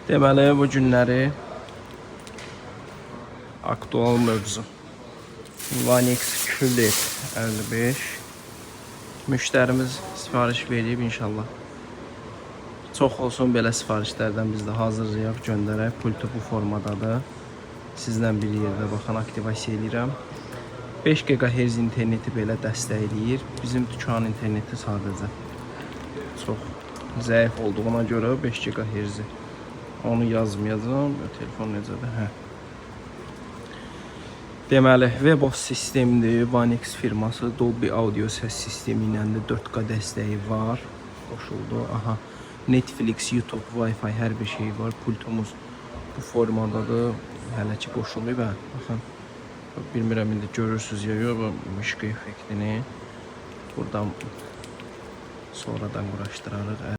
Deməli, bu günləri aktual mövzu Vanix QLED 55 müştərimiz sifariş verib inşallah. Çox olsun belə sifarişlərdən biz də hazırlayaq, göndərək. Pultu bu formadadır. Sizlə bir yerdə baxın, aktivasiya edirəm. 5 GHz interneti belə dəstəkləyir. Bizim dükan interneti sadəcə çox zəif olduğuna görə 5 GHz. Onu yazmayacağım. Telefon necədir? Hə. Deməli, Webos sistemdir. Vanix firması Dolby Audio səs sistemi ilə də 4K dəstəyi var. Qoşuldu. Aha. Netflix, YouTube, Wi-Fi hər bir şey var. Pultumuz bu formadadır. Hələ ki qoşulmayıb. Baxın. Bilmirəm indi görürsüz ya yox, bu mışqı effektini buradan sonradan quraşdırarıq.